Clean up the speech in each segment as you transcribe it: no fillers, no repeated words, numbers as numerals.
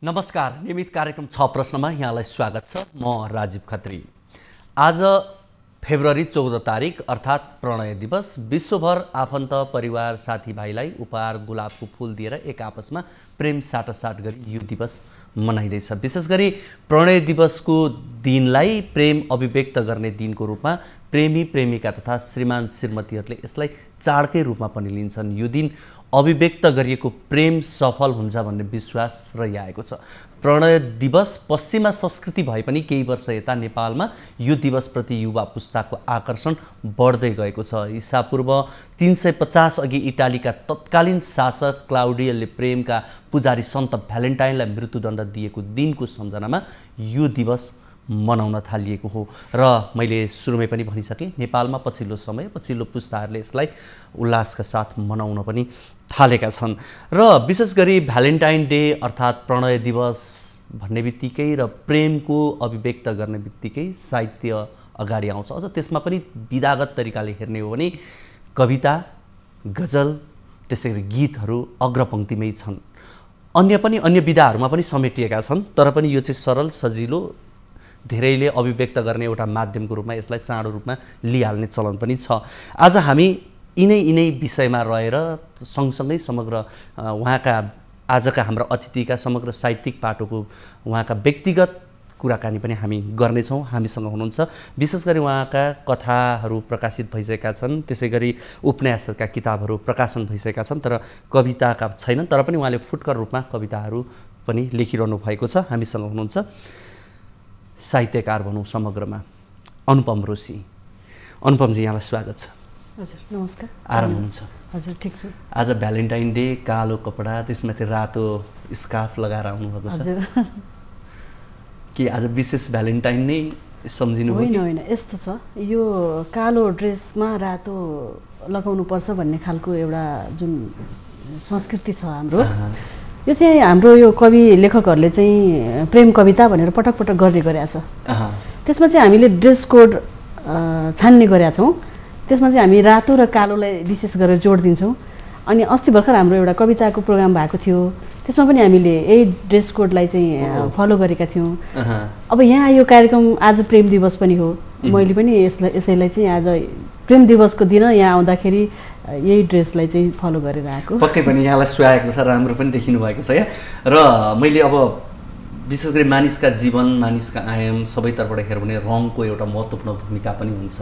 नमस्कार, नियमित कार्यक्रम 6 प्रश्नमा यहाँलाई स्वागत छ। म राजीव खत्री। आज फेब्रुअरी 14 तारिक अर्थात् प्रणय दिवस। विश्वभर आफन्त परिवार साथीभाइलाई उपहार गुलाबको फूल दिएर एक आपसमा प्रेम साटासाट गरी यो दिवस मनाइँदैछ। विशेष गरी प्रणय दिवसको दिनलाई प्रेम अभिव्यक्त गर्ने दिनको रूपमा प्रेमी प्रेमिका तथा श्रीमान श्रीमतीहरूले यसलाई चाडकै रूपमा पनि लिन्छन्। यो दिन अभिव्यक्त गरिएको प्रेम सफल हुन्छ भन्ने विश्वास रहिआएको छ। प्रणय दिवस पश्चिमा संस्कृति भए पनि केही वर्ष यता नेपालमा यो दिवसप्रति युवा पुस्ताको आकर्षण बढ्दै गएको छ। ईसापूर्व 350 अघि इटालीका तत्कालीन शासक क्लाउडियसले प्रेमका पुजारी सन्त भ्यालेन्टाइनलाई मृत्युदण्ड दिएको दिनको सम्झनामा यो दिवस मनाउन थालिएको हो। र मैले सुरुमै पनि भनिसकेँ, नेपालमा पछिल्लो पुस्ताहरूले यसलाई उल्लासका साथ मनाउन पनि थालेका छन्। र विशेष गरी भ्यालेन्टाइन डे अर्थात् प्रणय दिवस भन्ने बित्तिकै र प्रेमको अभिव्यक्त गर्ने बित्तिकै साहित्य अगाडि आउँछ। अझ त्यसमा पनि विधागत तरिकाले हेर्ने हो भने कविता, गजल, त्यसै गरी गीतहरू अग्रपङ्क्तिमै छन्। अन्य विधाहरूमा पनि समेटिएका छन्, तर पनि यो चाहिँ सरल, सजिलो, धेरैले अभिव्यक्त गर्ने एउटा माध्यमको रूपमा यसलाई चाँडो रूपमा लिइहाल्ने चलन पनि छ। आज हामी यिनै विषयमा रहेर सँगसँगै समग्र उहाँका आजका हाम्रा अतिथिका समग्र साहित्यिक पाटोको उहाँका व्यक्तिगत कुराकानी पनि हामी गर्नेछौँ। हामीसँग हुनुहुन्छ, विशेष गरी उहाँका कथाहरू प्रकाशित भइसकेका छन्, त्यसै गरी उपन्यासहरूका किताबहरू प्रकाशन भइसकेका छन्, तर कविताका छैनन्, तर पनि उहाँले फुटकर रूपमा कविताहरू पनि लेखिरहनु भएको छ। हामीसँग हुनुहुन्छ साहित्यकार भनौँ समग्रमा अनुपम रोशी। अनुपमजी, यहाँलाई स्वागत छ। हजुर नमस्कार। आराम हुनुहुन्छ? हजुर ठिक छु। आज भ्यालेन्टाइन डे, कालो कपडा, त्यसमाथि रातो स्कार्फ लगाएर आउनुभएको छ। हजुर कि आज विशेष भ्यालेन्टाइन नै सम्झिनु हो? होइन, यस्तो छ, यो कालो ड्रेसमा रातो लगाउनु पर्छ भन्ने खालको एउटा जुन संस्कृति छ हाम्रो, यो चाहिँ हाम्रो यो कवि लेखकहरूले चाहिँ प्रेम कविता भनेर पटक पटक गर्ने गरेका छ। त्यसमा चाहिँ हामीले ड्रेस कोड छान्ने गरेका छौँ। त्यसमा चाहिँ हामी रातो र कालोलाई विशेष गरेर जोड दिन्छौँ। अनि अस्ति भर्खर हाम्रो एउटा कविताको प्रोग्राम भएको थियो, त्यसमा पनि हामीले यही ड्रेस कोडलाई चाहिँ फलो गरेका थियौँ। अब यहाँ यो कार्यक्रम आज प्रेम दिवस पनि हो, मैले पनि यसैलाई चाहिँ आज प्रेम दिवसको दिन यहाँ आउँदाखेरि यही ड्रेसलाई चाहिँ फलो गरेर आएको। पक्कै पनि यहाँलाई सुहाएको छ, राम्रो पनि देखिनु भएको छ यहाँ। र मैले अब विशेष गरी मानिसका जीवन, मानिसका आयाम सबैतर्फबाट हेर्यो भने रङको एउटा महत्त्वपूर्ण भूमिका पनि हुन्छ।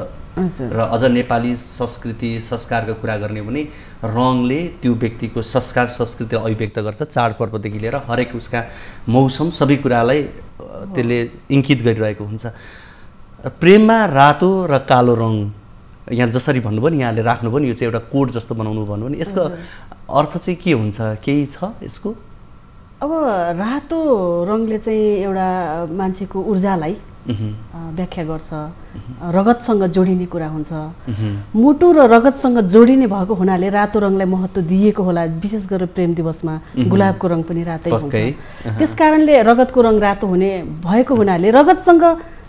र अझ नेपाली संस्कृति संस्कारको कुरा गर्ने हो भने रङले त्यो व्यक्तिको संस्कार संस्कृतिलाई अभिव्यक्त गर्छ। चाडपर्वदेखि लिएर हरेक उसका मौसम सबै कुरालाई त्यसले इङ्कित गरिरहेको हुन्छ। प्रेममा रातो र कालो रङ यहाँ जसरी भन्नुभयो नि, यहाँले राख्नुभयो नि, यो चाहिँ एउटा कोड जस्तो बनाउनु भन्नुभयो नि, यसको अर्थ चाहिँ के हुन्छ? केही छ यसको? अब रातो रङले चाहिँ एउटा मान्छेको ऊर्जालाई व्याख्या गर्छ, रगतसँग जोडिने कुरा हुन्छ। मुटु र रगतसँग जोडिने भएको हुनाले रातो रङलाई महत्त्व दिएको होला। विशेष गरेर प्रेम दिवसमा गुलाबको रङ पनि रातै हुन्छ। त्यस कारणले रगतको रङ रातो भएको हुनाले, रगतसँग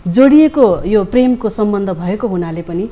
जोडिएको यो प्रेमको सम्बन्ध भएको हुनाले पनि,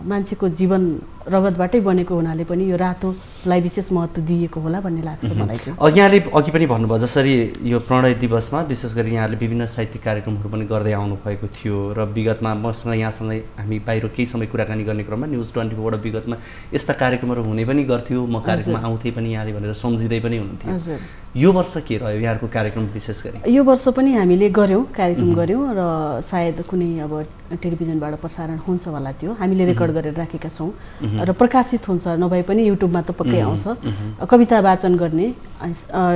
मान्छेको जीवन रगतबाटै बनेको हुनाले पनि यो रातोलाई विशेष महत्त्व दिएको होला भन्ने लाग्छ मलाई चाहिँ। यहाँले अघि पनि भन्नुभयो, जसरी यो प्रणय दिवसमा विशेष गरी यहाँले विभिन्न साहित्यिक कार्यक्रमहरू पनि गर्दै आउनुभएको थियो र विगतमा मसँग यहाँसँगै हामी बाहिर केही समय कुराकानी गर्ने क्रममा न्युज 24बाट विगतमा यस्ता कार्यक्रमहरू हुने पनि गर्थ्यो, म कार्यक्रममा आउँथेँ पनि यहाँले भनेर सम्झिँदै पनि हुनुहुन्थ्यो। यो वर्ष के रह्यो यहाँको कार्यक्रम? विशेष गरी यो वर्ष पनि हामीले कार्यक्रम गऱ्यौँ र सायद कुनै अब टेलिभिजनबाट प्रसारण हुन्छ होला, त्यो हामीले रेकर्ड गरेर राखेका छौँ र प्रकाशित हुन्छ, नभए पनि युट्युबमा त पक्कै आउँछ। कविता वाचन गर्ने,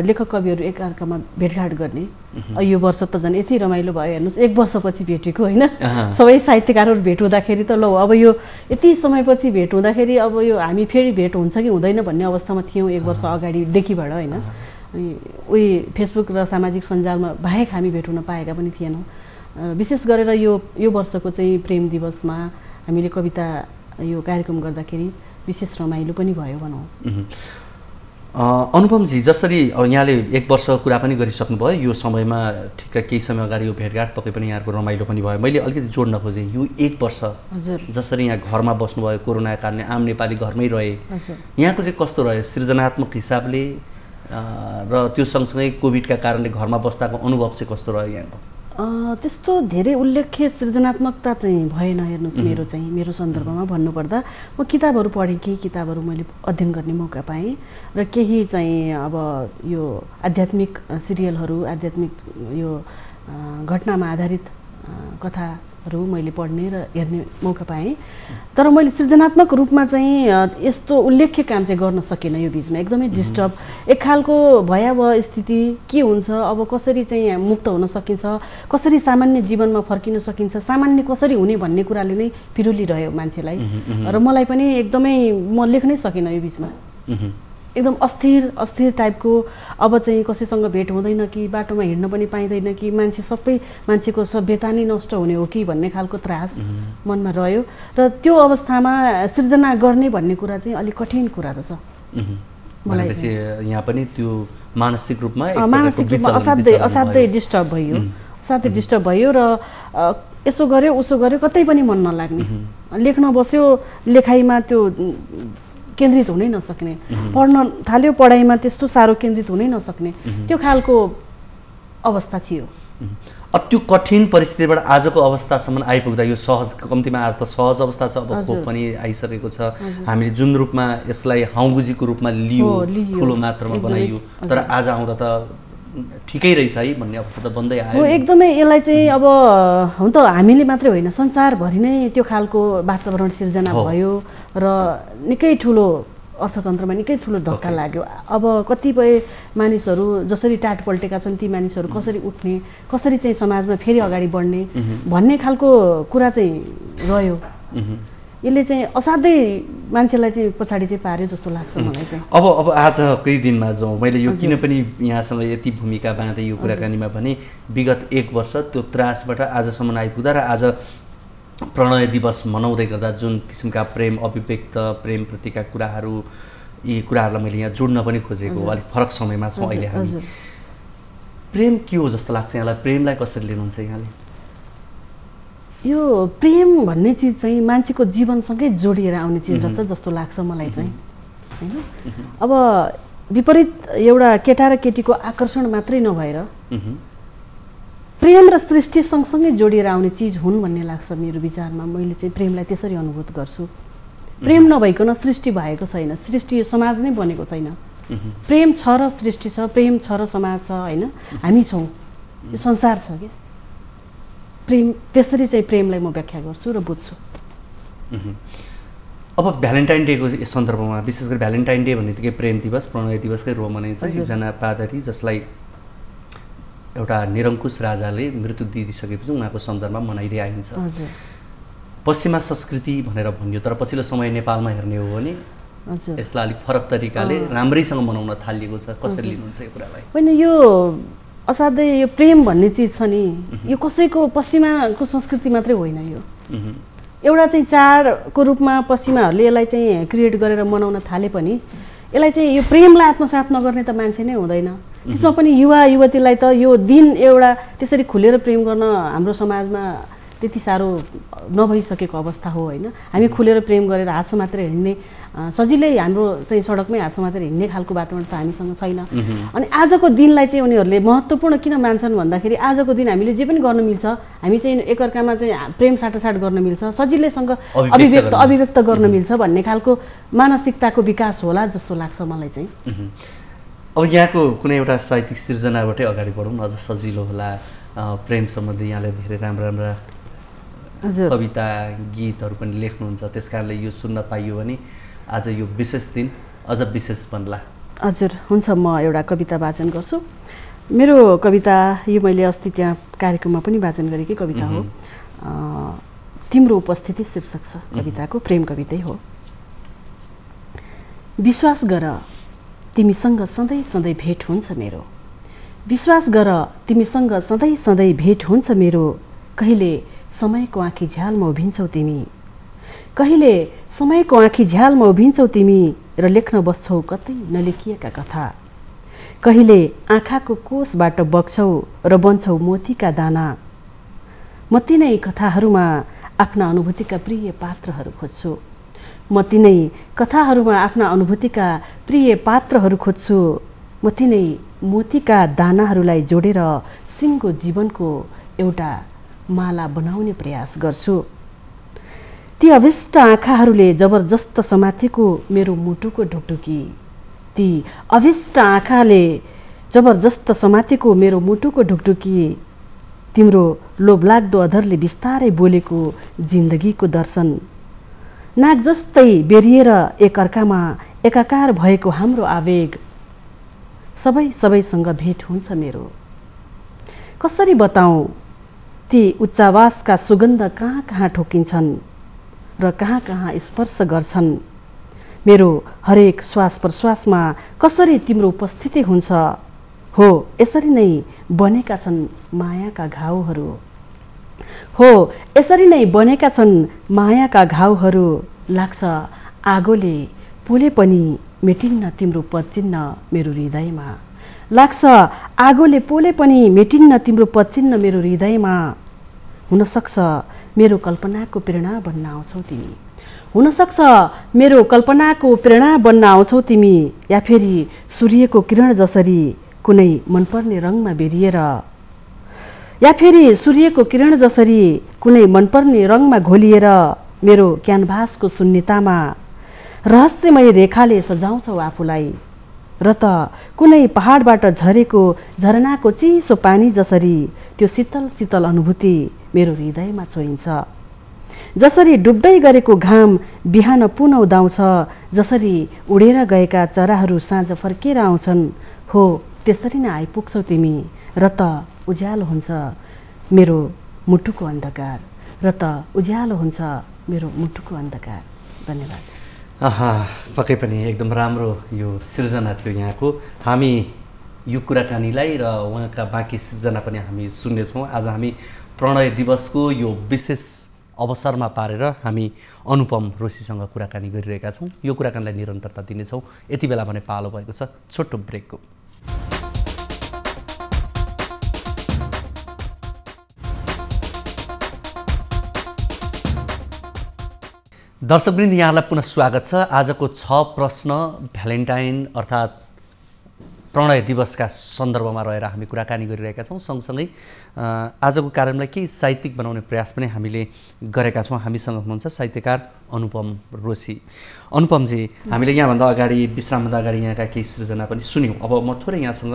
लेखक कविहरू एकअर्कामा भेटघाट गर्ने। यो वर्ष त झन् यति रमाइलो भयो, हेर्नुहोस्, 1 वर्षपछि भेटेको होइन, सबै साहित्यकारहरू भेट हुँदाखेरि त ल अब यो यति समयपछि भेट हुँदाखेरि अब यो हामी फेरि भेट हुन्छ कि हुँदैन भन्ने अवस्थामा थियौँ 1 वर्ष अगाडिदेखिबाट होइन। अनि उही फेसबुक र सामाजिक सञ्जालमा बाहेक हामी भेट हुन पाएका पनि थिएनौँ। विशेष गरेर यो वर्षको चाहिँ प्रेम दिवसमा हामीले कविता यो कार्यक्रम गर्दाखेरि विशेष रमाइलो पनि भयो भनौँ। अनुपमजी, जसरी यहाँले 1 वर्ष कुरा पनि गरिसक्नुभयो, यो समयमा ठिक्क केही समय अगाडि यो भेटघाट पक्कै पनि यहाँको रमाइलो पनि भयो। मैले अलिकति जोड्न खोजेँ, यो 1 वर्ष जसरी यहाँ घरमा बस्नुभयो, कोरोनाका कारणले आम नेपाली घरमै रहे, यहाँको चाहिँ कस्तो रह्यो? सृजनात्मक हिसाबले र त्यो सँगसँगै कोभिडका कारणले घरमा बस्दाको अनुभव चाहिँ कस्तो रह्यो यहाँको? त्यस्तो धेरै उल्लेख्य सृजनात्मकता चाहिँ भएन। हेर्नुहोस्, मेरो सन्दर्भमा भन्नुपर्दा म किताबहरू पढेँ, केही किताबहरू मैले अध्ययन गर्ने मौका पाएँ र केही चाहिँ अब यो आध्यात्मिक सिरियलहरू, आध्यात्मिक यो घटनामा आधारित कथाहरू मैले पढ्ने र हेर्ने मौका पाएँ। तर मैले सृजनात्मक रूपमा चाहिँ यस्तो उल्लेख्य काम चाहिँ गर्न सकिनँ। यो बिचमा एकदमै डिस्टर्ब, एक खालको भयावह स्थिति के हुन्छ, अब कसरी चाहिँ मुक्त हुन सकिन्छ, कसरी सामान्य जीवनमा फर्किन सकिन्छ, सामान्य कसरी हुने भन्ने कुराले नै पिरुलिरह्यो मान्छेलाई। र मलाई पनि एकदमै म लेख्नै सकिनँ यो बिचमा। एकदम अस्थिर टाइपको, अब चाहिँ कसैसँग भेट हुँदैन कि, बाटोमा हिँड्न पनि पाइँदैन कि, सबै मान्छेको सभ्यता नै नष्ट हुने हो कि भन्ने खालको त्रास मनमा रह्यो। र त्यो अवस्थामा सृजना गर्ने भन्ने कुरा चाहिँ अलिक कठिन कुरा रहेछ मलाई। यहाँ पनि त्यो मानसिक रूपमा असाध्यै डिस्टर्ब भयो र यसो गर्यो उसो गर्यो कतै पनि मन नलाग्ने, लेख्न बस्यो लेखाइमा त्यो केन्द्रित हुनै नसक्ने, पढ्न थाल्यो पढाइमा त्यस्तो साह्रो केन्द्रित हुनै नसक्ने, त्यो खालको अवस्था थियो। त्यो कठिन परिस्थितिबाट आजको अवस्थासम्म आइपुग्दा यो सहज, कम्तीमा आज त सहज अवस्था छ, अब खोप पनि आइसकेको छ, हामीले जुन रूपमा यसलाई हाउगुजीको रूपमा लियो, ठुलो मात्रामा बनाइयो, तर आज आउँदा त ठिकै रहेछ है भन्ने अवस्था त बन्दै आयो। एकदमै यसलाई चाहिँ अब हुन त हामीले मात्रै होइन, संसारभरि नै त्यो खालको वातावरण सिर्जना भयो र निकै ठुलो अर्थतन्त्रमा निकै ठुलो धक्का लाग्यो। अब कतिपय मानिसहरू जसरी टाट पल्टेका छन् ती मानिसहरू कसरी उठ्ने, कसरी चाहिँ समाजमा फेरि अगाडि बढ्ने भन्ने खालको कुरा चाहिँ रह्यो। यसले चाहिँ असाध्यै मान्छेलाई चाहिँ पछाडि चाहिँ पार्यो जस्तो लाग्छ मलाई चाहिँ। अब आजकै दिनमा जाउँ, मैले यो किन पनि यहाँसँग यति भूमिका बाँधेँ यो कुराकानीमा भने विगत 1 वर्ष त्यो त्रासबाट आजसम्म आइपुग्दा र आज प्रणय दिवस मनाउँदै गर्दा जुन किसिमका प्रेम अभिव्यक्त, प्रेमप्रतिका कुराहरू, यी कुराहरूलाई मैले यहाँ जोड्न पनि खोजेको, अलिक फरक समयमा छौँ अहिले हामी। प्रेम के हो जस्तो लाग्छ यहाँलाई? प्रेमलाई कसरी लिनुहुन्छ यहाँले? यो प्रेम भन्ने चिज चाहिँ मान्छेको जीवनसँगै जोडिएर आउने चिज रहेछ जस्तो लाग्छ मलाई चाहिँ, हैन? अब विपरीत एउटा केटा र केटीको आकर्षण मात्रै नभएर प्रेम र सृष्टि सँगसँगै जोडिएर आउने चिज हुन् भन्ने लाग्छ मेरो विचारमा। मैले चाहिँ प्रेमलाई त्यसरी अनुभूत गर्छु। प्रेम नभइकन सृष्टि भएको छैन, सृष्टि यो समाज नै बनेको छैन। प्रेम छ र सृष्टि छ, प्रेम छ र समाज छ, हैन? हामी छौँ, यो संसार छ क्या। प्रेम त्यसरी चाहिँ प्रेमलाई म व्याख्या गर्छु र बुझ्छु। अब भ्यालेन्टाइन डेको सन्दर्भमा, विशेष गरी भ्यालेन्टाइन डे भन्ने बित्तिकै प्रेम दिवस, प्रणय दिवसकै रूपमा मनाइन्छ। एकजना पादरी जसलाई एउटा निरङ्कुश राजाले मृत्यु दिइसकेपछि उहाँको सम्झनामा मनाइँदै आइन्छ। पश्चिमा संस्कृति भनेर भनियो, तर पछिल्लो समय नेपालमा हेर्ने हो भने यसलाई अलिक फरक तरिकाले राम्रैसँग मनाउन थालिएको छ। कसरी लिनुहुन्छ यो कुरालाई? होइन, यो असाध्यै यो प्रेम भन्ने चिज छ नि, यो कसैको पश्चिमाको संस्कृति मात्रै होइन। यो एउटा चाहिँ चाडको रूपमा पश्चिमाहरूले यसलाई चाहिँ क्रिएट गरेर मनाउन थाले पनि यसलाई चाहिँ यो प्रेमलाई आत्मसात नगर्ने त मान्छे नै हुँदैन। त्यसमा पनि युवा युवतीलाई त यो दिन एउटा त्यसरी खुलेर प्रेम गर्न हाम्रो समाजमा त्यति साह्रो नभइसकेको अवस्था हो, होइन? हामी खुलेर प्रेम गरेर हात समातेर हिँड्ने, सजिलै हाम्रो चाहिँ सडकमै हात समातेर हिँड्ने खालको वातावरण त हामीसँग छैन। अनि आजको दिनलाई चाहिँ उनीहरूले महत्त्वपूर्ण किन मान्छन् भन्दाखेरि आजको दिन हामीले जे पनि गर्न मिल्छ, हामी चाहिँ एकअर्कामा चाहिँ प्रेम साटासाट गर्न मिल्छ, सजिलैसँग अभिव्यक्त गर्न मिल्छ भन्ने खालको मानसिकताको विकास होला जस्तो लाग्छ मलाई चाहिँ। अब यहाँको कुनै एउटा साहित्यिक सृजनाबाटै अगाडि बढौँ, अझ सजिलो होला। प्रेम सम्बन्धी यहाँले धेरै राम्रा कविता गीतहरू पनि लेख्नुहुन्छ, त्यस कारणले यो सुन्न पाइयो भने आज यो विशेष दिन अझ विशेष बन्ला। हजुर, हुन्छ, म एउटा कविता वाचन गर्छु। मेरो कविता यो मैले अस्ति त्यहाँ कार्यक्रममा पनि वाचन गरेकै कविता हो। तिम्रो उपस्थिति शीर्षक छ कविताको, प्रेम कवितै हो। विश्वास गर तिमीसँग सधैँ सधैँ भेट हुन्छ मेरो, विश्वास गर तिमीसँग सधैँ सधैँ भेट हुन्छ मेरो। कहिले समयको आँखी झ्यालमा उभिन्छौ तिमी, कहिले समयको आँखी झ्यालमा उभिन्छौ तिमी र लेख्न बस्छौ कतै नलेखिएका कथा। कहिले आँखाको कोषबाट बग्छौ र बन्छौ मोतीका दाना। म तिनै कथाहरूमा आफ्ना अनुभूतिका प्रिय पात्रहरू खोज्छु, म तिनै कथाहरूमा आफ्ना अनुभूतिका प्रिय पात्रहरू खोज्छु। म तिनै मोतीका दानाहरूलाई जोडेर सिङ्गो जीवनको एउटा माला बनाउने प्रयास गर्छु। ती अभिष्ट आँखाहरूले जबरजस्त समातेको मेरो मुटुको ढुकढुकी, ती अभिष्ट आँखाले जबरजस्त समातेको मेरो मुटुको ढुकढुकी, तिम्रो लोभलाग्दो अधरले बिस्तारै बोलेको जिन्दगीको दर्शन, नाग जस्तै बेरिएर एकअर्कामा एकाकार भएको हाम्रो आवेग, सबैसँग भेट हुन्छ मेरो। कसरी बताऊँ ती उच्चावासका सुगन्ध कहाँ कहाँ ठोकिन्छन् र कहाँ कहाँ स्पर्श गर्छन्। मेरो हरेक श्वास प्रश्वासमा कसरी तिम्रो उपस्थिति हुन्छ। हो, यसरी नै बनेका छन् मायाका घाउहरू। हो, यसरी नै बनेका छन् मायाका घाउहरू। लाग्छ आगोले पोले पनि मेटिन्न तिम्रो पदचिन्ह मेरो हृदयमा। लाग्छ आगोले पोले पनि मेटिन्न तिम्रो पदचिन्ह मेरो हृदयमा। हुनसक्छ मेरो कल्पनाको प्रेरणा बन्न आउँछौ तिमी। हुनसक्छ मेरो कल्पनाको प्रेरणा बन्न आउँछौ तिमी। या फेरि सूर्यको किरण जसरी कुनै मनपर्ने रङमा बेरिएर, या फेरि सूर्यको किरण जसरी कुनै मनपर्ने रङमा घोलिएर मेरो क्यानभासको शून्यतामा रहस्यमय रेखाले सजाउँछौ आफूलाई। र त कुनै पहाडबाट झरेको झरनाको चिसो पानी जसरी त्यो शीतल शीतल अनुभूति मेरो हृदयमा छोइन्छ। जसरी डुब्दै गरेको घाम बिहान पुनः उदाउँछ, जसरी उडेर गएका चराहरू साँझ फर्केर आउँछन्। हो, त्यसरी नै आइपुग्छौ तिमी। र त उज्यालो हुन्छ मेरो मुटुको अन्धकार। र त उज्यालो हुन्छ मेरो मुटुको अन्धकार। धन्यवाद। पक्कै पनि एकदम राम्रो यो सृजना थियो यहाँको। हामी यो कुराकानीलाई र उहाँका बाँकी सृजना पनि हामी सुन्नेछौँ। आज हामी प्रणय दिवसको यो विशेष अवसरमा पारेर हामी अनुपम रोशीसँग कुराकानी गरिरहेका छौँ। यो कुराकानीलाई निरन्तरता दिनेछौँ। यति बेला भने पालो भएको छ छोटो ब्रेकको। दर्शकवृन्द, यहाँलाई पुनः स्वागत छ। आजको 6 प्रश्न भ्यालेन्टाइन अर्थात् प्रणय दिवसका सन्दर्भमा रहेर हामी कुराकानी गरिरहेका छौँ। सँगसँगै आजको कार्यक्रमलाई केही साहित्यिक बनाउने प्रयास पनि हामीले गरेका छौँ। हामीसँग हुनुहुन्छ साहित्यकार अनुपम रोशी। अनुपमजी, हामीले यहाँभन्दा अगाडि विश्रामभन्दा अगाडि यहाँका केही सृजना पनि सुन्यौँ। अब म थोरै यहाँसँग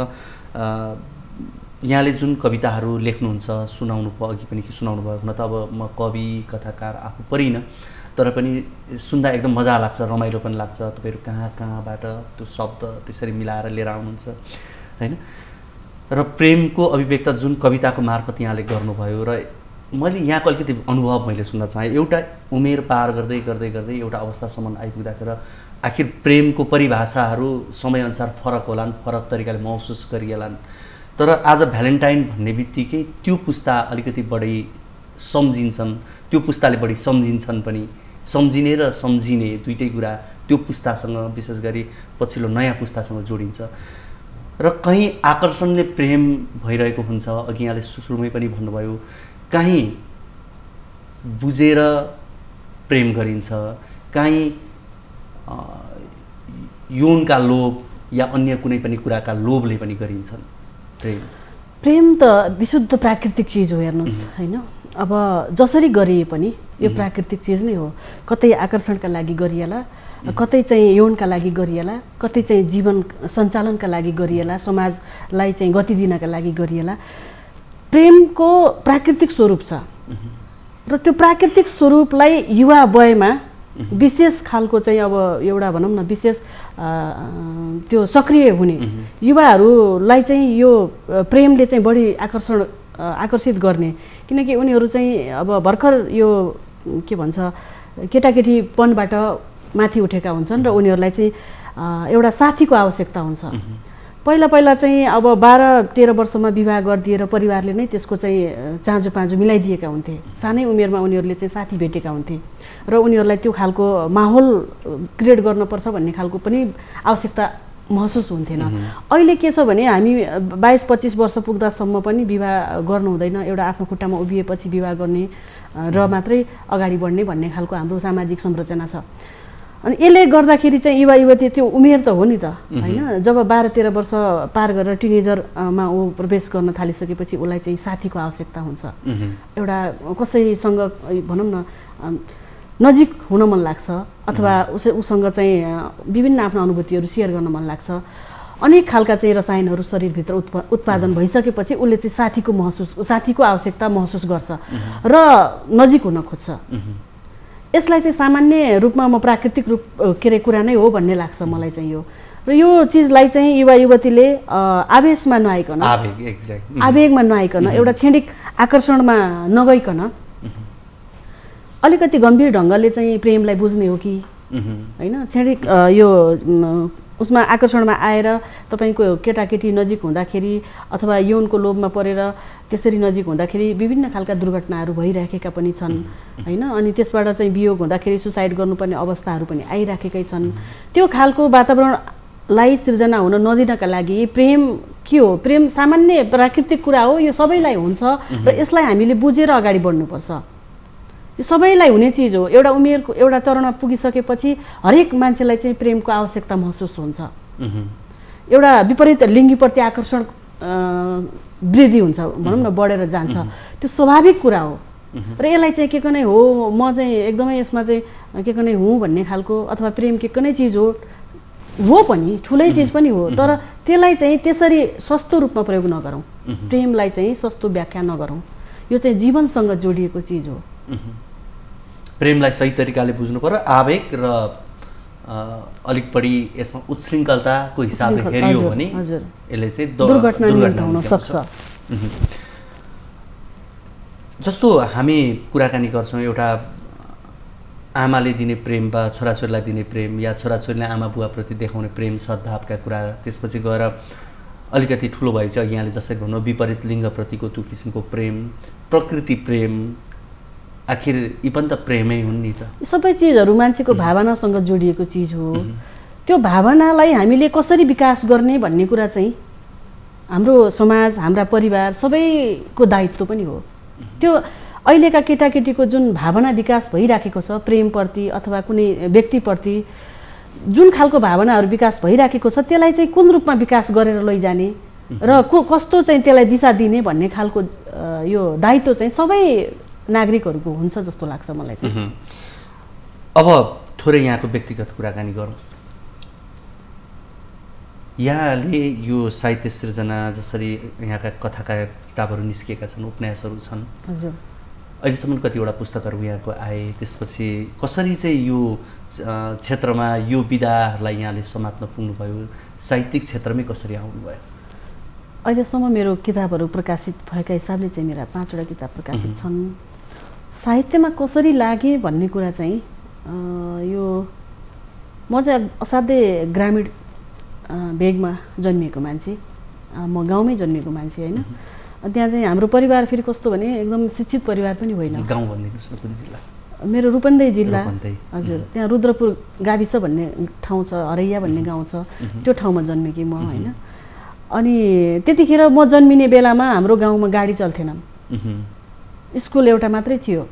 यहाँले जुन कविताहरू लेख्नुहुन्छ सुनाउनु भयो, अघि पनि सुनाउनु भयो। हुन त अब म कवि कथाकार आफू परिनँ, तर पनि सुन्दा एकदम मजा लाग्छ, रमाइलो पनि लाग्छ। तपाईँहरू कहाँ कहाँबाट त्यो शब्द त्यसरी मिलाएर लिएर आउनुहुन्छ हैन। र प्रेमको अभिव्यक्त जुन कविताको मार्फत यहाँले गर्नुभयो, र मैले यहाँको अलिकति अनुभव मैले सुन्न चाहेँ। एउटा उमेर पार गर्दै गर्दै गर्दै एउटा अवस्थासम्म आइपुग्दाखेरि आखिर प्रेमको परिभाषाहरू समयअनुसार फरक होलान्, फरक तरिकाले महसुस गरिएलान्। तर आज भ्यालेन्टाइन भन्ने बित्तिकै त्यो पुस्ता अलिकति बढी सम्झिन्छन्, त्यो पुस्ताले बढी सम्झिन्छन् पनि। सम्झिने र सम्झिने दुईटै कुरा त्यो पुस्तासँग, विशेष गरी पछिल्लो नयाँ पुस्तासँग जोडिन्छ। र कहीँ आकर्षणले प्रेम भइरहेको हुन्छ। अघि यहाँले सुरुमै पनि भन्नुभयो, कहीँ बुझेर प्रेम गरिन्छ, कहीँ यौनका लोभ या अन्य कुनै पनि कुराका लोभले पनि गरिन्छन् प्रेम त विशुद्ध प्राकृतिक चिज हो। हेर्नुहोस् हैन, अब जसरी गरिए पनि यो प्राकृतिक चिज नै हो। कतै आकर्षणका लागि गरिएला, कतै चाहिँ यौनका लागि गरिएला, कतै चाहिँ जीवन सञ्चालनका लागि गरिएला, समाजलाई चाहिँ गति दिनका लागि गरिएला। प्रेमको प्राकृतिक स्वरूप छ र त्यो प्राकृतिक स्वरूपलाई युवा वयमा विशेष खालको चाहिँ अब एउटा भनौँ न विशेष त्यो सक्रिय हुने युवाहरूलाई चाहिँ यो प्रेमले चाहिँ बढी आकर्षित गर्ने। किनकि उनीहरू चाहिँ अब भर्खर यो के भन्छ केटाकेटीपनबाट माथि उठेका हुन्छन् र उनीहरूलाई चाहिँ एउटा साथीको आवश्यकता हुन्छ। पहिला चाहिँ अब 12-13 वर्षमा विवाह गरिदिएर परिवारले नै त्यसको चाहिँ चाँजो पाँजो मिलाइदिएका हुन्थे। सानै उमेरमा उनीहरूले चाहिँ साथी भेटेका हुन्थे र उनीहरूलाई त्यो खालको माहौल क्रिएट गर्नुपर्छ भन्ने खालको पनि आवश्यकता महसुस हुन्थेन। अहिले के छ भने हामी 22-25 वर्ष पुग्दासम्म पनि विवाह गर्नु हुँदैन, एउटा आफ्नो खुट्टामा उभिएपछि विवाह गर्ने र मात्रै अगाडि बढ्ने भन्ने खालको हाम्रो सामाजिक संरचना छ। अनि यसले गर्दाखेरि चाहिँ युवा युवती त्यो उमेर त हो नि त होइन। जब 12-13 वर्ष पार गरेर टिनेजरमा ऊ प्रवेश गर्न थालिसकेपछि उसलाई चाहिँ साथीको आवश्यकता हुन्छ। एउटा कसैसँग भनौँ न नजिक हुन मन लाग्छ अथवा उसँग चाहिँ विभिन्न आफ्ना अनुभूतिहरू सेयर गर्न मन लाग्छ। अनेक खालका चाहिँ रसायनहरू शरीरभित्र उत्पादन भइसकेपछि उसले चाहिँ साथीको आवश्यकता महसुस गर्छ र नजिक हुन खोज्छ। यसलाई चाहिँ सामान्य रूपमा म प्राकृतिक रूप कुरा नै हो भन्ने लाग्छ मलाई चाहिँ यो। र यो चिजलाई चाहिँ युवा युवतीले आवेशमा नआइकन आवेगमा नआइकन एउटा क्षणिक आकर्षणमा नगइकन अलिकति गम्भीर ढङ्गले चाहिँ प्रेमलाई बुझ्ने हो कि होइन। क्षणिक यो उसमा आकर्षणमा आएर तपाईँको केटाकेटी नजिक हुँदाखेरि अथवा यौनको लोभमा परेर त्यसरी नजिक हुँदाखेरि विभिन्न खालका दुर्घटनाहरू भइराखेका पनि छन् होइन। अनि त्यसबाट चाहिँ वियोग हुँदाखेरि सुसाइड गर्नुपर्ने अवस्थाहरू पनि आइराखेकै छन्। त्यो खालको वातावरणलाई सिर्जना हुन नदिनका लागि प्रेम के हो? प्रेम सामान्य प्राकृतिक कुरा हो, यो सबैलाई हुन्छ र यसलाई हामीले बुझेर अगाडि बढ्नुपर्छ। यो सबैलाई हुने चिज हो। एउटा उमेरको एउटा चरणमा पुगिसकेपछि हरेक मान्छेलाई चाहिँ प्रेमको आवश्यकता महसुस हुन्छ। एउटा विपरीत लिङ्गीप्रति आकर्षण वृद्धि हुन्छ भनौँ न, बढेर जान्छ। त्यो स्वाभाविक कुरा हो र यसलाई चाहिँ के नै हो, म चाहिँ एकदमै यसमा चाहिँ के नै हुँ भन्ने खालको अथवा प्रेम के नै चिज हो पनि, ठुलै चिज पनि हो, तर त्यसलाई चाहिँ त्यसरी सस्तो रूपमा प्रयोग नगरौँ। प्रेमलाई चाहिँ सस्तो व्याख्या नगरौँ। यो चाहिँ जीवनसँग जोडिएको चिज हो। प्रेमलाई सही तरिकाले बुझ्नु पर्यो। आवेग र अलिक बढी यसमा उच्छृङ्खलताको हिसाबले हेरियो भने यसले चाहिँ दुर्घटना हुन सक्छ। जस्तो हामी कुराकानी गर्छौँ एउटा आमाले दिने प्रेम वा छोराछोरीलाई दिने प्रेम या छोराछोरीले आमा बुवाप्रति देखाउने प्रेम सद्भावका कुरा, त्यसपछि गएर अलिकति ठुलो भएपछि अघि यहाँले जसरी भन्नु विपरीत लिङ्गप्रतिको त्यो किसिमको प्रेम, प्रकृति प्रेम, आखिर यी पनि त प्रेमै हुन् नि त। सबै चिजहरू मान्छेको भावनासँग जोडिएको चिज हो। त्यो भावनालाई हामीले कसरी विकास गर्ने भन्ने कुरा चाहिँ हाम्रो समाज, हाम्रा परिवार सबैको दायित्व पनि हो। त्यो अहिलेका केटाकेटीको जुन भावना विकास भइराखेको छ प्रेमप्रति अथवा कुनै व्यक्तिप्रति जुन खालको भावनाहरू विकास भइराखेको छ त्यसलाई चाहिँ कुन रूपमा विकास गरेर लैजाने र कस्तो चाहिँ त्यसलाई दिशा दिने भन्ने खालको यो दायित्व चाहिँ सबै नागरिकहरूको हुन्छ जस्तो लाग्छ मलाई चाहिँ। अब थोरै यहाँको व्यक्तिगत कुराकानी गरौँ। यहाँले यो साहित्य सृजना जसरी यहाँका कथाका किताबहरू निस्किएका छन्, उपन्यासहरू छन्, हजुर, अहिलेसम्म कतिवटा पुस्तकहरू यहाँको आए, त्यसपछि कसरी चाहिँ यो क्षेत्रमा यो विधाहरूलाई यहाँले समात्न पुग्नुभयो, साहित्यिक क्षेत्रमै कसरी आउनुभयो? अहिलेसम्म मेरो किताबहरू प्रकाशित भएका हिसाबले चाहिँ मेरा 5वटा किताब प्रकाशित छन्। साहित्यमा कसरी लागे भन्ने कुरा चाहिँ यो म चाहिँ असाध्यै ग्रामीण भेगमा जन्मिएको मान्छे, म गाउँमै जन्मिएको मान्छे होइन। त्यहाँ चाहिँ हाम्रो परिवार फेरि कस्तो भने एकदम शिक्षित परिवार पनि होइन। गाउँ भनिदिनुहोस् न कुन जिल्ला? मेरो रूपन्देही जिल्ला। हजुर, त्यहाँ रुद्रपुर गाविस भन्ने ठाउँ छ, हरैया भन्ने गाउँ छ, त्यो ठाउँमा जन्मेकी म होइन। अनि त्यतिखेर म जन्मिने बेलामा हाम्रो गाउँमा गाडी चल्थेनन्, स्कुल एउटा मात्रै थियो।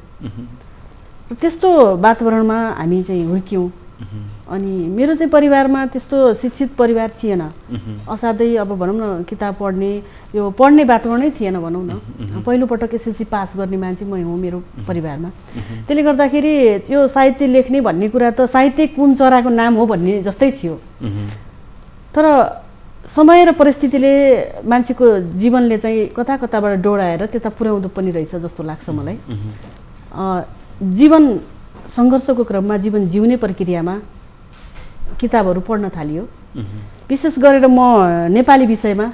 त्यस्तो वातावरणमा हामी चाहिँ हुर्क्यौँ। अनि मेरो चाहिँ परिवारमा त्यस्तो शिक्षित परिवार थिएन, असाध्यै अब भनौँ न किताब पढ्ने यो पढ्ने वातावरणै थिएन भनौँ न। पहिलोपटक एसएलसी पास गर्ने मान्छे म हुँ मेरो परिवारमा। त्यसले गर्दाखेरि त्यो साहित्य लेख्ने भन्ने कुरा त साहित्य कुन चराको नाम हो भन्ने जस्तै थियो। तर समय र परिस्थितिले मान्छेको जीवनले चाहिँ कता कताबाट डोराएर त्यता पुर्याउँदो पनि रहेछ जस्तो लाग्छ मलाई। जीवन सङ्घर्षको क्रममा, जीवन जिउने प्रक्रियामा किताबहरू पढ्न थालियो। विशेष गरेर म नेपाली विषयमा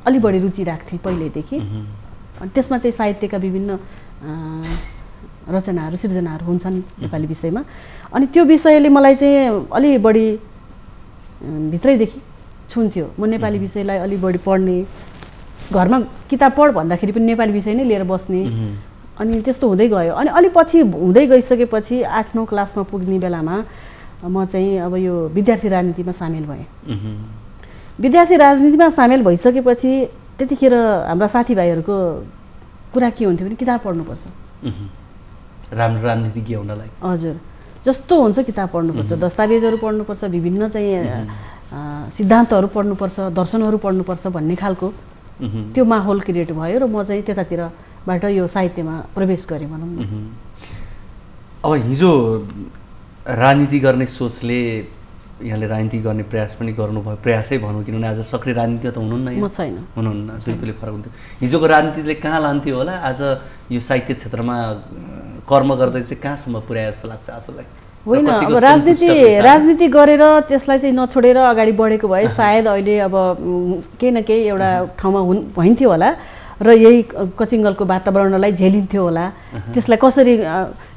अलि बढी रुचि राख्थेँ पहिल्यैदेखि। अनि त्यसमा चाहिँ साहित्यका विभिन्न रचनाहरू, सिर्जनाहरू हुन्छन् नेपाली विषयमा। अनि त्यो विषयले मलाई चाहिँ अलि बढी भित्रैदेखि छुन्थ्यो। म नेपाली विषयलाई अलि बढी पढ्ने, घरमा किताब पढ भन्दाखेरि पनि नेपाली विषय नै लिएर बस्ने। अनि त्यस्तो हुँदै गयो। अनि अलि पछि हुँदै गइसकेपछि 8-9 क्लासमा पुग्ने बेलामा म चाहिँ अब यो विद्यार्थी राजनीतिमा सामेल भएँ। विद्यार्थी राजनीतिमा सामेल भइसकेपछि त्यतिखेर हाम्रा साथीभाइहरूको कुरा के हुन्थ्यो भने किताब पढ्नुपर्छ राम्रो राजनीतिज्ञ हुनलाई। हजुर, जस्तो हुन्छ किताब पढ्नुपर्छ, दस्तावेजहरू पढ्नुपर्छ, विभिन्न चाहिँ सिद्धान्तहरू पढ्नुपर्छ, दर्शनहरू पढ्नुपर्छ भन्ने खालको त्यो माहौल क्रिएट भयो र म चाहिँ त्यतातिरबाट यो साहित्यमा प्रवेश गरेँ भनौँ न। अब हिजो राजनीति गर्ने सोचले यहाँले राजनीति गर्ने प्रयास पनि गर्नुभयो, प्रयासै भनौँ, किनभने आज सक्रिय राजनीतिमा त हुनुहुन्न, म छैन, हुनुहुन्न, बिल्कुलै फरक हुन्थ्यो। हिजोको राजनीतिले कहाँ लान्थ्यो होला, आज यो साहित्य क्षेत्रमा कर्म गर्दै चाहिँ कहाँसम्म पुर्यायो जस्तो लाग्छ आफूलाई? होइन, अब राजनीति गरेर त्यसलाई चाहिँ नछोडेर अगाडि बढेको भए सायद अहिले अब केही न केही एउटा ठाउँमा भइन्थ्यो होला र यही कचिङ्गलको वातावरणलाई झेलिन्थ्यो होला। त्यसलाई कसरी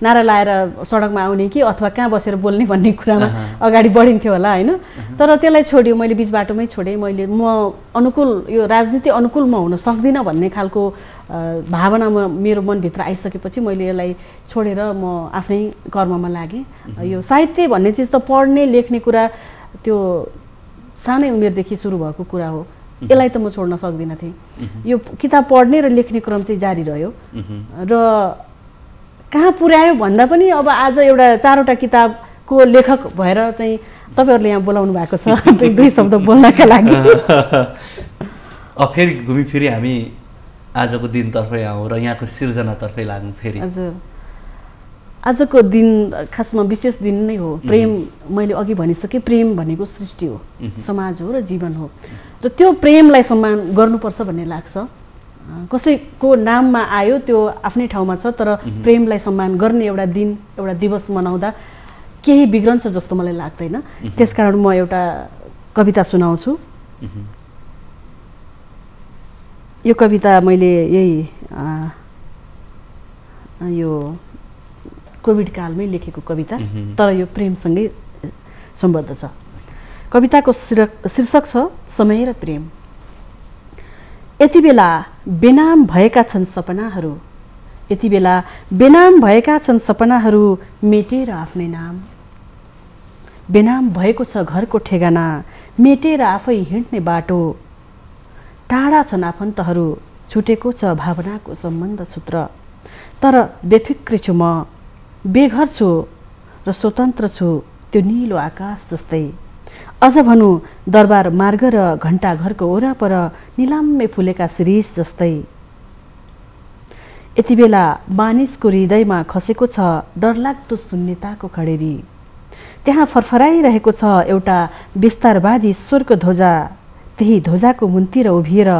नारा लाएर सडकमा आउने कि अथवा कहाँ बसेर बोल्ने भन्ने कुरामा अगाडि बढिन्थ्यो होला होइन। तर त्यसलाई छोड्यो, मैले बिच बाटोमै छोडेँ। मैले म अनुकूल, यो राजनीति अनुकूल म हुन सक्दिनँ भन्ने खालको भावना मेरो मनभित्र आइसकेपछि मैले यसलाई छोडेर म आफ्नै कर्ममा लागेँ। यो साहित्य भन्ने चिज त पढ्ने लेख्ने कुरा त्यो सानै उमेरदेखि सुरु भएको कुरा हो, यसलाई त म छोड्न सक्दिनँ थिएँ। यो किताब पढ्ने र लेख्ने क्रम चाहिँ जारी रह्यो र कहाँ पुर्यायो भन्दा पनि अब आज एउटा 4वटा किताबको लेखक भएर चाहिँ तपाईँहरूले यहाँ बोलाउनु भएको छ दुई शब्द बोल्नका लागि। अब फेरि घुमिफिरी हामी आजको दिनतर्फै आउँ र यहाँको सिर्जनातर्फै लाग्नु फेरि। हजुर, आजको दिन खासमा विशेष दिन नै हो। प्रेम, मैले अघि भनिसकेँ, प्रेम भनेको सृष्टि हो, समाज हो र जीवन हो र त्यो प्रेमलाई सम्मान गर्नुपर्छ भन्ने लाग्छ। कसैको नाममा आयो त्यो आफ्नै ठाउँमा छ, तर प्रेमलाई सम्मान गर्ने एउटा दिन, एउटा दिवस मनाउँदा केही बिग्रन्छ जस्तो मलाई लाग्दैन। त्यसकारण म एउटा कविता सुनाउँछु। यो कविता मैले यही यो कोभिड कालमै लेखेको कविता, तर यो प्रेमसँगै सम्बद्ध छ। कविताको शीर्षक छ समय र प्रेम। यति बेला बेनाम भएका छन् सपनाहरू, यति बेला बेनाम भएका छन् सपनाहरू, मेटेर आफ्नै नाम। बेनाम भएको छ घरको ठेगाना, मेटेर आफै हिँड्ने बाटो। टाढा छन् आफन्तहरू, छुटेको छ भावनाको सम्बन्ध सूत्र। तर बेफिक्री छु म, बेघर छु र स्वतन्त्र छु त्यो निलो आकाश जस्तै। अझ भनौँ दरबार मार्ग र घण्टाघरको वरपर निलाम्मे फुलेका शिरीष जस्तै। यति बेला मानिसको हृदयमा खसेको छ डरलाग्दो शून्यताको खडेरी। त्यहाँ फरफराइरहेको छ एउटा विस्तारवादी स्वर्ग ध्वजा। त्यही ध्वजाको मुन्तिर उभिएर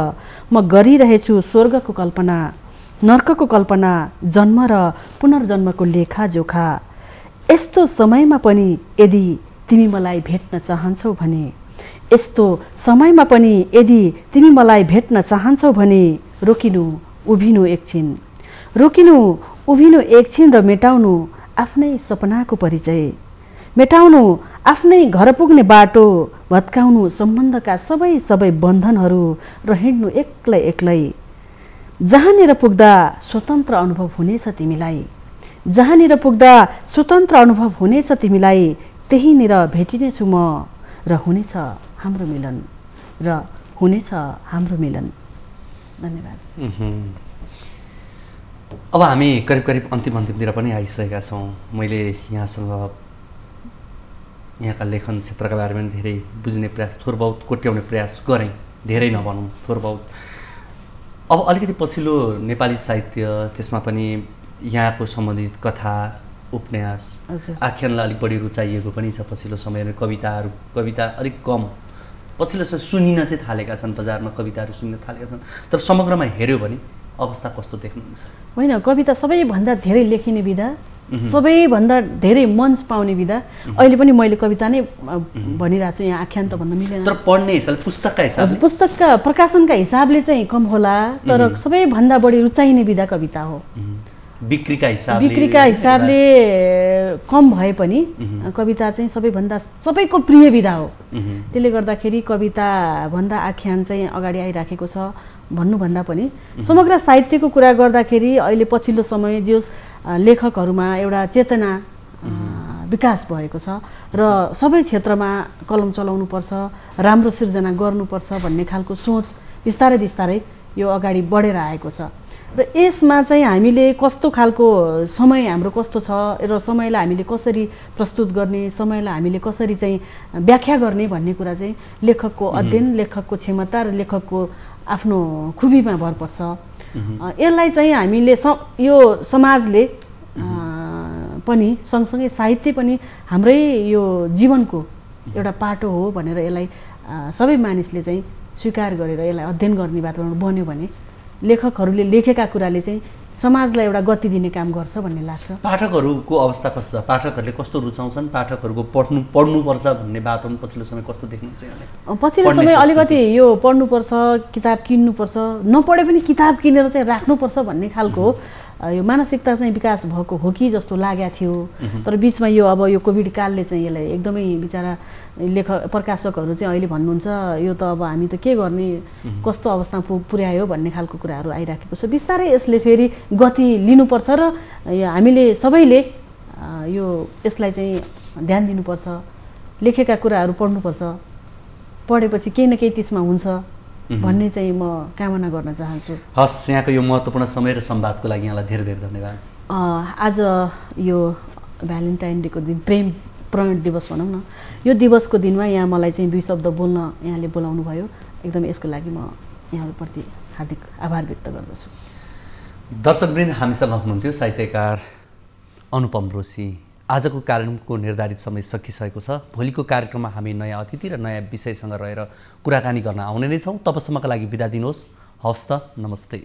म गरिरहेछु स्वर्गको कल्पना, नर्कको कल्पना, जन्म र पुनर्जन्मको लेखाजोखा। यस्तो समयमा पनि यदि तिमी मलाई भेट्न चाहन्छौ भने, यस्तो समयमा पनि यदि तिमी मलाई भेट्न चाहन्छौ भने, रोकिनु उभिनु एकछिन, रोकिनु उभिनु एकछिन र मेटाउनु आफ्नै सपनाको परिचय। मेटाउनु आफ्नै घर पुग्ने बाटो, भत्काउनु सम्बन्धका सबै बन्धनहरू र हिँड्नु एक्लै एक्लै। जहाँनिर पुग्दा स्वतन्त्र अनुभव हुनेछ तिमीलाई, जहाँनिर पुग्दा स्वतन्त्र अनुभव हुनेछ तिमीलाई, त्यहीँनिर भेटिनेछु म र हुनेछ हाम्रो मिलन, र हुनेछ हाम्रो मिलन। धन्यवाद। अब हामी करिब अन्तिमतिर पनि आइसकेका छौँ। मैले यहाँसँग यहाँका लेखन क्षेत्रका बारेमा धेरै बुझ्ने प्रयास, थोर बहुत कोट्याउने प्रयास गरेँ, धेरै नभनौँ, थोर बहुत। अब अलिकति पछिल्लो नेपाली साहित्य, त्यसमा पनि यहाँको सम्बन्धित कथा, उपन्यास, आख्यानलाई अलिक बढी रुचाइएको पनि छ पछिल्लो समयमा। कविता अलिक कम पछिल्लो सुनिन चाहिँ थालेका छन्, बजारमा कविताहरू सुन्न थालेका छन्। तर समग्रमा हेऱ्यो भने अवस्था कस्तो देख्नुहुन्छ? होइन, कविता सबैभन्दा धेरै लेखिने विधा, सबैभन्दा धेरै मञ्च पाउने विधा। अहिले पनि मैले कविता नै भनिरहेको छु, यहाँ आख्यान त भन्न मिलेन। तर पढ्ने हिसाबले, पुस्तकका हिसाबले, पुस्तकका प्रकाशनका हिसाबले चाहिँ कम होला, तर सबैभन्दा बढी रुचाइने विधा कविता हो। बिक्रीका हिसाबले कम भए पनि कविता चाहिँ सबैको प्रिय विधा हो। त्यसले गर्दाखेरि कविता भन्दा आख्यान चाहिँ अगाडि आइराखेको छ भन्नुभन्दा पनि समग्र साहित्यको कुरा गर्दाखेरि अहिले पछिल्लो समय जो लेखकहरूमा एउटा चेतना विकास भएको छ र सबै क्षेत्रमा कलम चलाउनुपर्छ, राम्रो सिर्जना गर्नुपर्छ भन्ने खालको सोच बिस्तारै बिस्तारै यो अगाडि बढेर आएको छ। र यसमा चाहिँ हामीले कस्तो खालको समय हाम्रो कस्तो छ र समयलाई हामीले कसरी प्रस्तुत गर्ने, समयलाई हामीले कसरी चाहिँ व्याख्या गर्ने भन्ने कुरा चाहिँ लेखकको अध्ययन, लेखकको क्षमता र लेखकको आफ्नो खुबीमा भर पर्छ। यसलाई चाहिँ हामीले यो समाजले पनि सँगसँगै साहित्य पनि हाम्रै यो जीवनको एउटा पाटो हो भनेर यसलाई सबै मानिसले चाहिँ स्वीकार गरेर यसलाई अध्ययन गर्ने वातावरण बन्यो भने लेखकहरूले लेखेका कुराले चाहिँ समाजलाई एउटा गति दिने काम गर्छ भन्ने लाग्छ। पाठकहरूको अवस्था कस्तो छ? पाठकहरूले कस्तो रुचाउँछन्? पाठकहरूको पढ्नुपर्छ भन्ने वातावरण पछिल्लो समय कस्तो देख्नुहुन्छ यहाँले? पछिल्लो समय अलिकति यो पढ्नुपर्छ, किताब किन्नुपर्छ, नपढे पनि किताब किनेर चाहिँ राख्नुपर्छ भन्ने खालको यो मानसिकता चाहिँ विकास भएको हो कि जस्तो लागेको थियो। तर बिचमा यो अब यो कोभिड कालले चाहिँ यसलाई एकदमै बिचारा प्रकाशकहरू चाहिँ अहिले भन्नुहुन्छ यो त अब हामी त के गर्ने, कस्तो अवस्थामा पुर्यायो भन्ने खालको कुराहरू आइराखेको छ। बिस्तारै यसले फेरि गति लिनुपर्छ र हामीले सबैले यो यसलाई चाहिँ ध्यान दिनुपर्छ, लेखेका कुराहरू पढ्नुपर्छ, पढेपछि केही न केही त्यसमा हुन्छ भन्ने चाहिँ म कामना गर्न चाहन्छु। हस्, यहाँको यो महत्त्वपूर्ण समय र संवादको लागि यहाँलाई धेरै धेरै धन्यवाद। आज यो भ्यालेन्टाइन डेको दिन, प्रेम दिवस भनौँ न, यो दिवसको दिनमा यहाँ मलाई चाहिँ 2 शब्द बोल्न यहाँले बोलाउनु भयो। एकदम यसको लागि म यहाँप्रति हार्दिक आभार व्यक्त गर्दछु। दर्शकवृन्द, हामीसँग हुनुहुन्थ्यो साहित्यकार अनुपम रोशी। आजको कार्यक्रमको निर्धारित समय सकिसकेको छ। भोलिको कार्यक्रममा हामी नयाँ अतिथि र नयाँ विषयसँग रहेर कुराकानी गर्न आउने नै छौँ। तबसम्मका लागि बिदा दिनुहोस्। हवस् त, नमस्ते।